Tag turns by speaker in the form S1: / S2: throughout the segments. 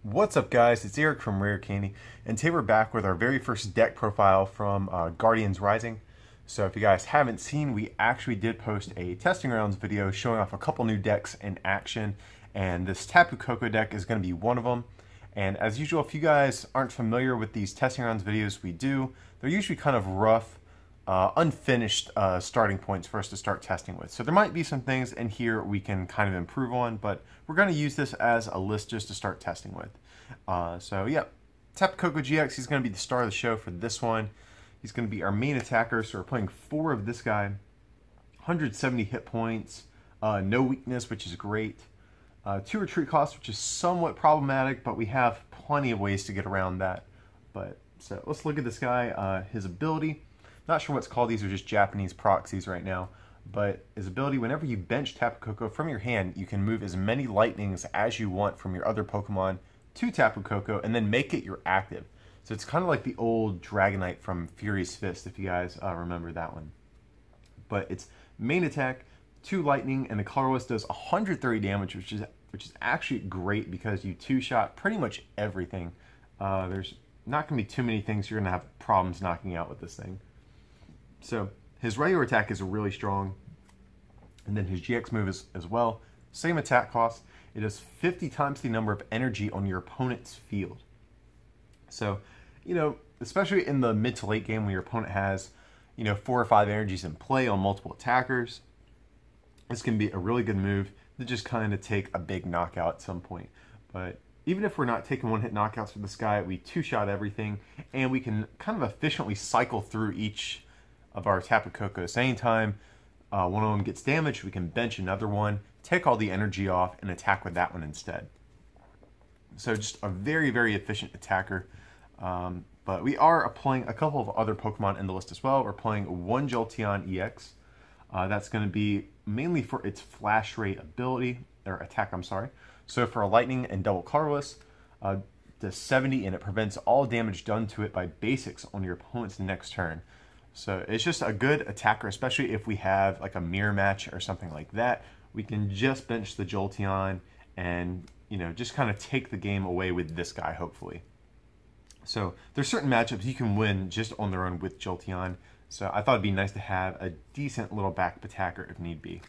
S1: What's up, guys? It's Eric from Rare Candy, and today we're back with our very first deck profile from Guardians Rising. So if you guys haven't seen, we actually did post a testing rounds video showing off a couple new decks in action, and this Tapu Koko deck is going to be one of them. And as usual, if you guys aren't familiar with these testing rounds videos we do, they're usually kind of rough, unfinished starting points for us to start testing with. So there might be some things in here we can kind of improve on, but we're going to use this as a list just to start testing with. So yeah, Tapu Koko GX, he's going to be the star of the show for this one. He's going to be our main attacker, so we're playing 4 of this guy. 170 hit points, no weakness, which is great. 2 retreat costs, which is somewhat problematic, but we have plenty of ways to get around that. So let's look at this guy. His ability, not sure what's called, these are just Japanese proxies right now. But his ability, whenever you bench Tapu Koko from your hand, you can move as many lightnings as you want from your other Pokemon to Tapu Koko and then make it your active. So it's kind of like the old Dragonite from Fury's Fist, if you guys remember that one. But it's main attack, 2 lightning, and the colorless does 130 damage, which is actually great because you 2-shot pretty much everything. There's not going to be too many things you're going to have problems knocking out with this thing. So his regular attack is really strong, and then his GX move is as well. Same attack cost. It does 50 times the number of energy on your opponent's field. So, you know, especially in the mid to late game when your opponent has, 4 or 5 energies in play on multiple attackers, this can be a really good move to just kind of take a big knockout at some point. But even if we're not taking one-hit knockouts for this guy, we 2-shot everything, and we can kind of efficiently cycle through each of our Tapu Kokos. Anytime one of them gets damaged, we can bench another one, take all the energy off, and attack with that one instead. So just a very, very efficient attacker. But we are playing a couple of other Pokemon in the list as well. We're playing 1 Jolteon EX. That's going to be mainly for its flash rate ability, or attack, I'm sorry. So for a lightning and double colorless, does 70, and it prevents all damage done to it by basics on your opponent's next turn. So it's just a good attacker, especially if we have like a mirror match or something like that. We can just bench the Jolteon and, just kind of take the game away with this guy, hopefully. So there's certain matchups you can win just on their own with Jolteon. So I thought it'd be nice to have a decent little backup attacker if need be.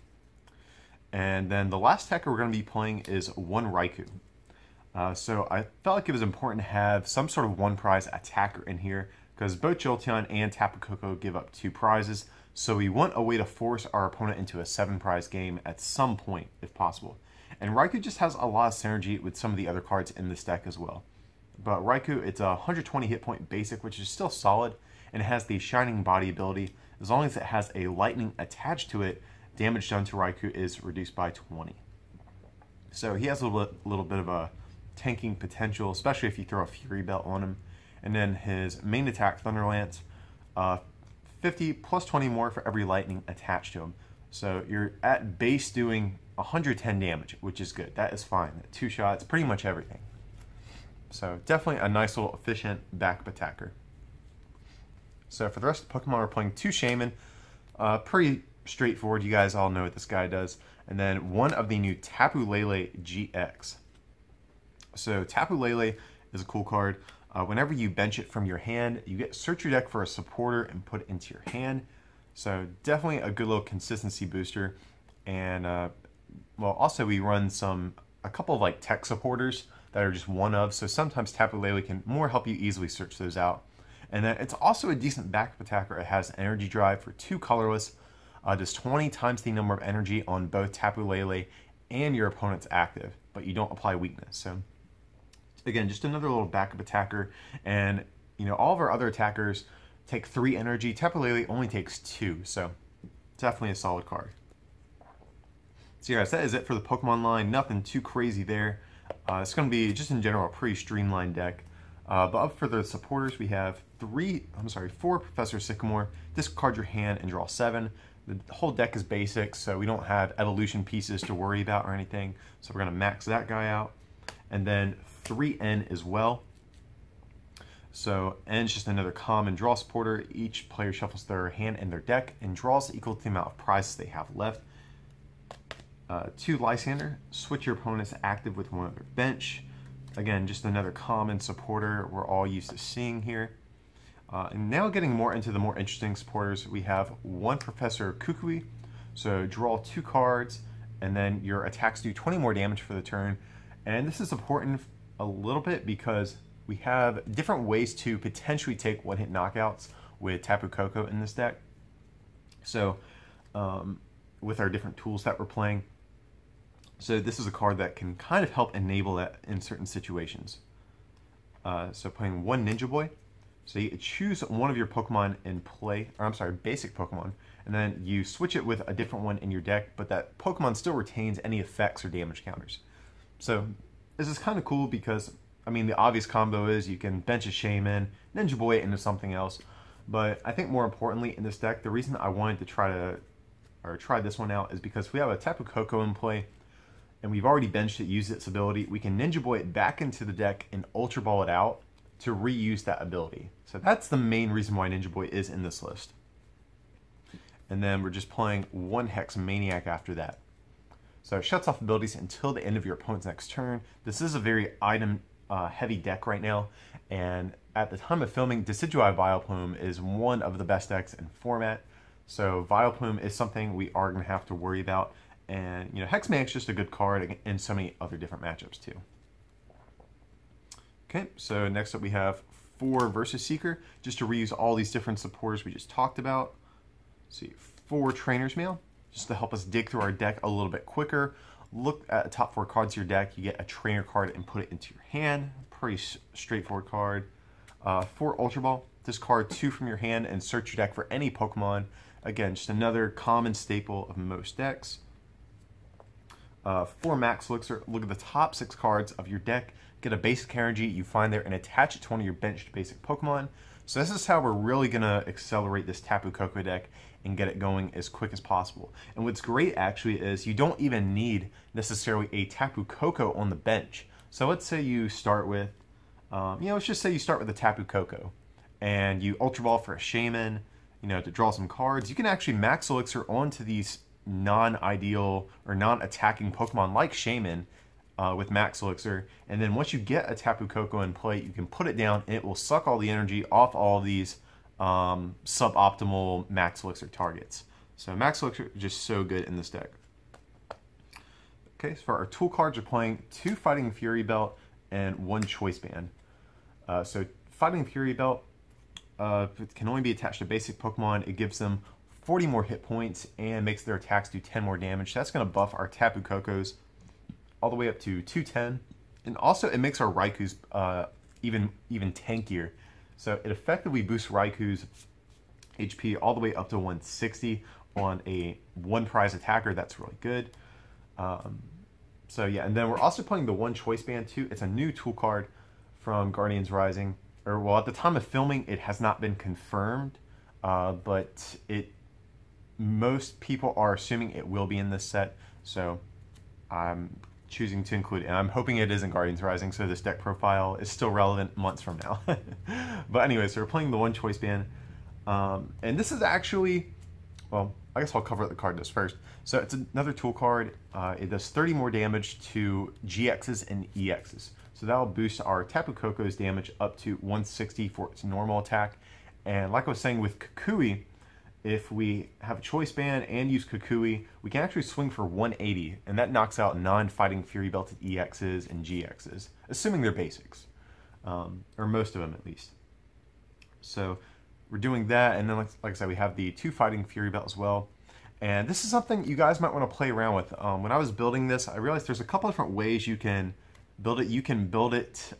S1: And then the last attacker we're going to be playing is 1 Raikou. So I felt like it was important to have some sort of 1 prize attacker in here, because both Jolteon and Tapu Koko give up 2 prizes, so we want a way to force our opponent into a 7-prize game at some point, if possible. And Raikou just has a lot of synergy with some of the other cards in this deck as well. But Raikou, it's a 120 hit point basic, which is still solid, and it has the Shining Body ability. As long as it has a lightning attached to it, damage done to Raikou is reduced by 20. So he has a little bit of a tanking potential, especially if you throw a Fury Belt on him. And then his main attack, Thunder Lance, 50 plus 20 more for every lightning attached to him. So you're at base doing 110 damage, which is good. That is fine. 2 shots, pretty much everything. So definitely a nice little efficient backup attacker. So for the rest of the Pokemon, we're playing 2 Shaymin. Pretty straightforward. You guys all know what this guy does. And then 1 of the new Tapu Lele GX. So Tapu Lele is a cool card. Whenever you bench it from your hand, you get search your deck for a supporter and put it into your hand. So definitely a good little consistency booster. And well, also we run a couple of like tech supporters that are just one of. So sometimes Tapu Lele can more help you easily search those out. And then it's also a decent backup attacker. It has energy drive for 2 colorless. Does 20 times the number of energy on both Tapu Lele and your opponent's active, but you don't apply weakness. So again, just another little backup attacker. And all of our other attackers take 3 energy. Tapu Lele only takes 2, so definitely a solid card. So yeah, guys, that is it for the Pokemon line. Nothing too crazy there. It's going to be just in general a pretty streamlined deck. But up for the supporters, we have 4 Professor Sycamore. Discard your hand and draw 7. The whole deck is basic, so we don't have evolution pieces to worry about or anything. So we're going to max that guy out. And then 3 N as well. So N is just another common draw supporter. Each player shuffles their hand and their deck and draws equal to the amount of prizes they have left. 2 Lysandre, switch your opponent's active with one of their bench. Again, just another common supporter we're all used to seeing here. And now getting more into the more interesting supporters, we have one Professor Kukui. So draw 2 cards, and then your attacks do 20 more damage for the turn. And this is important a little bit because we have different ways to potentially take one-hit knockouts with Tapu Koko in this deck. So with our different tools that we're playing. So this is a card that can kind of help enable that in certain situations. So playing one Ninja Boy. So you choose one of your Pokemon in play, or I'm sorry, basic Pokemon, and then you switch it with a different one in your deck, but that Pokemon still retains any effects or damage counters. So this is kind of cool because, I mean, the obvious combo is you can bench a Shaymin, Ninja Boy it into something else. But I think more importantly in this deck, the reason I wanted to try this one out is because we have a Tapu Koko in play, and we've already benched it, used its ability. We can Ninja Boy it back into the deck and Ultra Ball it out to reuse that ability. So that's the main reason why Ninja Boy is in this list. And then we're just playing one Hex Maniac after that. So it shuts off abilities until the end of your opponent's next turn. This is a very item heavy deck right now, and at the time of filming, Decidueye Vileplume is one of the best decks in format. So Vileplume is something we are going to have to worry about, and you know, Hex Maniac's just a good card in so many other different matchups too. Okay, so next up we have 4 Versus Seeker, just to reuse all these different supporters we just talked about. See, 4 Trainer's Mail, just to help us dig through our deck a little bit quicker. Look at the top 4 cards of your deck, you get a trainer card and put it into your hand. Pretty straightforward card. 4 Ultra Ball, discard 2 from your hand and search your deck for any Pokemon. Again, just another common staple of most decks. 4 Max Elixir, look at the top 6 cards of your deck, get a basic energy you find there and attach it to one of your benched basic Pokemon. So this is how we're really going to accelerate this Tapu Koko deck and get it going as quick as possible. And what's great actually is you don't even need necessarily a Tapu Koko on the bench. So let's say you start with, let's just say you start with a Tapu Koko and you Ultra Ball for a Shaymin, to draw some cards. You can actually Max Elixir onto these non-ideal or non-attacking Pokemon like Shaymin with Max Elixir, and then once you get a Tapu Koko in play, you can put it down and it will suck all the energy off all these suboptimal Max Elixir targets. So Max Elixir is just so good in this deck. Okay, so for our tool cards, we're playing 2 Fighting Fury Belt and 1 Choice Band. So Fighting Fury Belt it can only be attached to basic Pokemon. It gives them 40 more hit points and makes their attacks do 10 more damage. So that's going to buff our Tapu Kokos all the way up to 210. And also it makes our Raikous even tankier. So it effectively boosts Raikou's HP all the way up to 160 on a 1 prize attacker. That's really good. So yeah, and then we're also playing the 1 Choice Band too. It's a new tool card from Guardians Rising. Or well, at the time of filming, it has not been confirmed, but most people are assuming it will be in this set. So I'm choosing to include it. And I'm hoping it isn't Guardians Rising, so this deck profile is still relevant months from now. But anyway, so we're playing the 1 Choice Band. And this is actually, well, I guess I'll cover what the card does first. So it's another tool card. It does 30 more damage to GXs and EXs. So that'll boost our Tapu Koko's damage up to 160 for its normal attack. And like I was saying with Kukui, if we have a Choice Band and use Kukui, we can actually swing for 180, and that knocks out non-Fighting Fury Belted EXs and GXs, assuming they're basics, or most of them at least. So we're doing that, and then like I said, we have the 2 Fighting Fury Belt as well. And this is something you guys might want to play around with. When I was building this, I realized there's a couple different ways you can build it. You can build it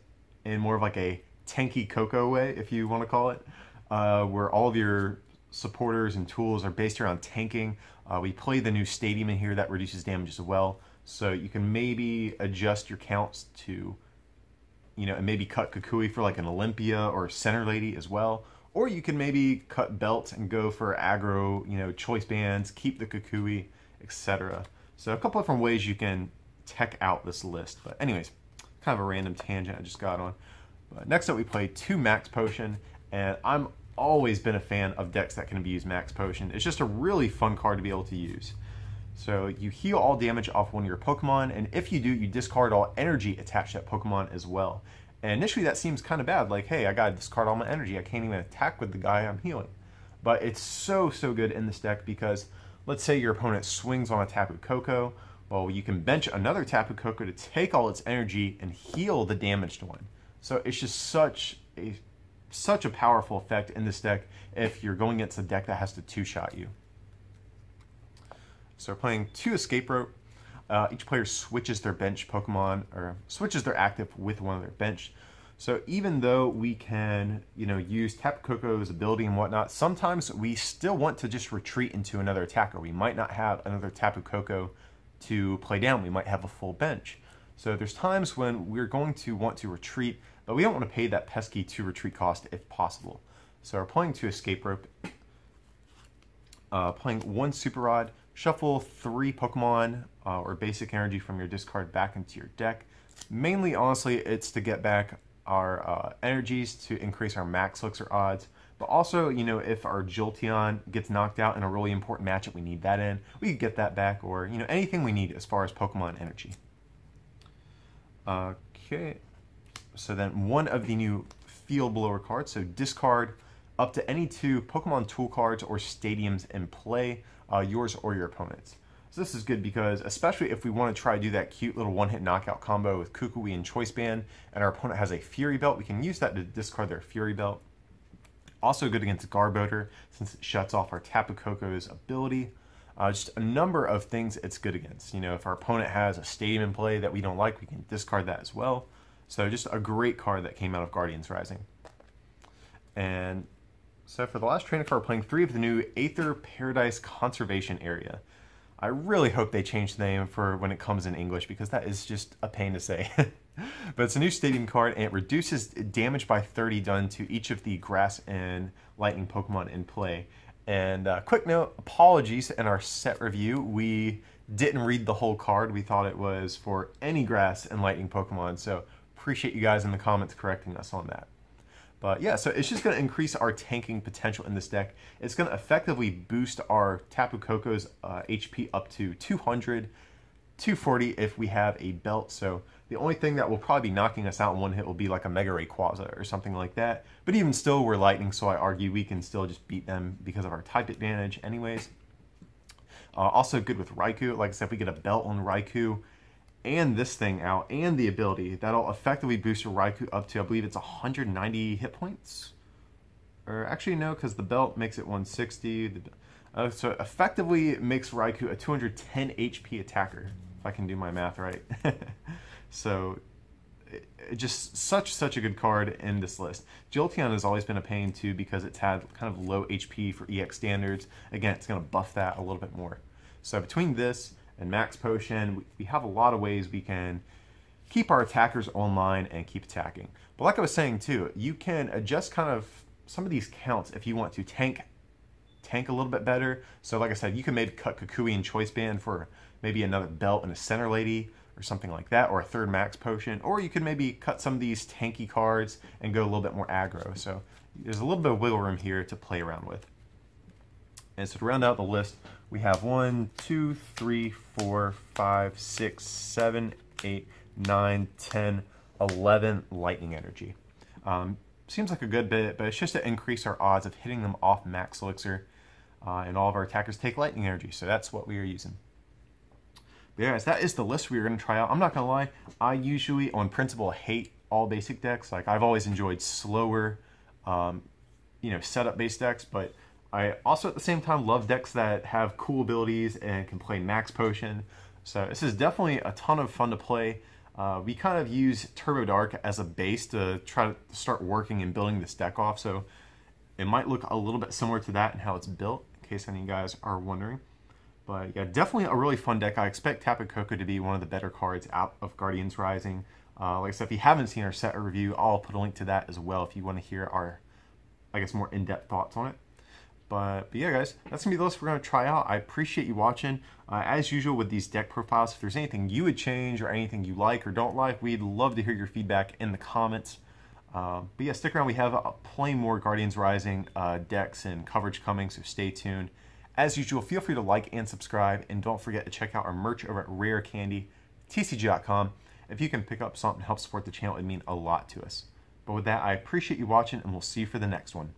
S1: in more of like a tanky Koko way, if you want to call it, where all of your supporters and tools are based around tanking. We play the new stadium in here that reduces damage as well. So you can maybe adjust your counts to, and maybe cut Kukui for like an Olympia or Center Lady as well. Or you can maybe cut Belt and go for aggro, Choice Bands, keep the Kukui, etc. So a couple different ways you can tech out this list. But anyways, kind of a random tangent I just got on. But next up we play 2 Max Potion, and I'm always been a fan of decks that can abuse Max Potion. It's just a really fun card to be able to use. So you heal all damage off one of your Pokemon, and if you do, you discard all energy attached to that Pokemon as well. And initially that seems kind of bad, like, hey, I gotta discard all my energy, I can't even attack with the guy I'm healing. But it's so good in this deck because let's say your opponent swings on a Tapu Koko, well, you can bench another Tapu Koko to take all its energy and heal the damaged one. So it's just such a powerful effect in this deck if you're going against a deck that has to two-shot you. So we're playing 2 Escape Rope. Each player switches their bench Pokemon, or switches their active with one of their bench. So even though we can, use Tapu Koko's ability and whatnot, sometimes we still want to just retreat into another attacker. We might not have another Tapu Koko to play down. We might have a full bench. So there's times when we're going to want to retreat, but we don't want to pay that pesky 2 retreat cost if possible. So we're playing 2 Escape Rope, playing 1 Super Rod, shuffle 3 Pokemon or basic energy from your discard back into your deck. Mainly, honestly, it's to get back our energies to increase our Max Elixir odds. But also, if our Jolteon gets knocked out in a really important matchup, we need that in, we could get that back, or, anything we need as far as Pokemon energy. Okay, so then one of the new Field Blower cards, so discard up to any 2 Pokemon tool cards or stadiums in play, yours or your opponent's. So this is good because, especially if we want to try to do that cute little one-hit knockout combo with Kukui and Choice Band, and our opponent has a Fury Belt, we can use that to discard their Fury Belt. Also good against Garbodor, since it shuts off our Tapu Koko's ability. Just a number of things it's good against. If our opponent has a stadium in play that we don't like, we can discard that as well. So just a great card that came out of Guardians Rising. And so for the last training card, we're playing 3 of the new Aether Paradise Conservation Area. I really hope they change the name for when it comes in English, because that is just a pain to say. But it's a new stadium card, and it reduces damage by 30 done to each of the grass and lightning Pokemon in play. And quick note, apologies, in our set review, we didn't read the whole card. We thought it was for any grass and lightning Pokemon, so appreciate you guys in the comments correcting us on that. But yeah, so it's just going to increase our tanking potential in this deck. It's going to effectively boost our Tapu Koko's HP up to 200, 240 if we have a belt. So the only thing that will probably be knocking us out in one hit will be like a Mega Rayquaza or something like that. But even still, we're lightning, so I argue we can still just beat them because of our type advantage anyways. Also good with Raikou. Like I said, if we get a belt on Raikou and this thing out, and the ability, that'll effectively boost your Raikou up to, I believe it's 190 hit points. Or actually no, because the belt makes it 160. So it effectively makes Raikou a 210 HP attacker, if I can do my math right. So just such a good card in this list. Jolteon has always been a pain too, because it's had kind of low HP for EX standards. Again, it's going to buff that a little bit more. So between this and Max Potion, we have a lot of ways we can keep our attackers online and keep attacking. But like I was saying too, you can adjust kind of some of these counts if you want to tank a little bit better. So like I said, you can maybe cut Kukui and Choice Band for maybe another belt and a Center Lady or something like that, or a 3rd Max Potion, or you can maybe cut some of these tanky cards and go a little bit more aggro. So there's a little bit of wiggle room here to play around with. And so to round out the list, we have 1, 2, 3, 4, 5, 6, 7, 8, 9, 10, 11 lightning energy. Seems like a good bit, but it's just to increase our odds of hitting them off Max Elixir, and all of our attackers take lightning energy, so that's what we are using. But yeah, guys, that is the list we are going to try out. I'm not going to lie, I usually, on principle, hate all basic decks. Like, I've always enjoyed slower, setup-based decks, but I also, at the same time, love decks that have cool abilities and can play Max Potion. So this is definitely a ton of fun to play. We kind of use Turbo Dark as a base to try to start working and building this deck off. So it might look a little bit similar to that in how it's built, in case any of you guys are wondering. But yeah, definitely a really fun deck. I expect Tapu Koko to be one of the better cards out of Guardians Rising. Like I said, if you haven't seen our set review, I'll put a link to that as well if you want to hear our, I guess, more in-depth thoughts on it. But yeah, guys, that's going to be the list we're going to try out. I appreciate you watching. As usual with these deck profiles, if there's anything you would change or anything you like or don't like, we'd love to hear your feedback in the comments. But yeah, stick around. We have plenty more Guardians Rising decks and coverage coming, so stay tuned. As usual, feel free to like and subscribe, and don't forget to check out our merch over at rarecandytcg.com. If you can pick up something to help support the channel, it'd mean a lot to us. But with that, I appreciate you watching, and we'll see you for the next one.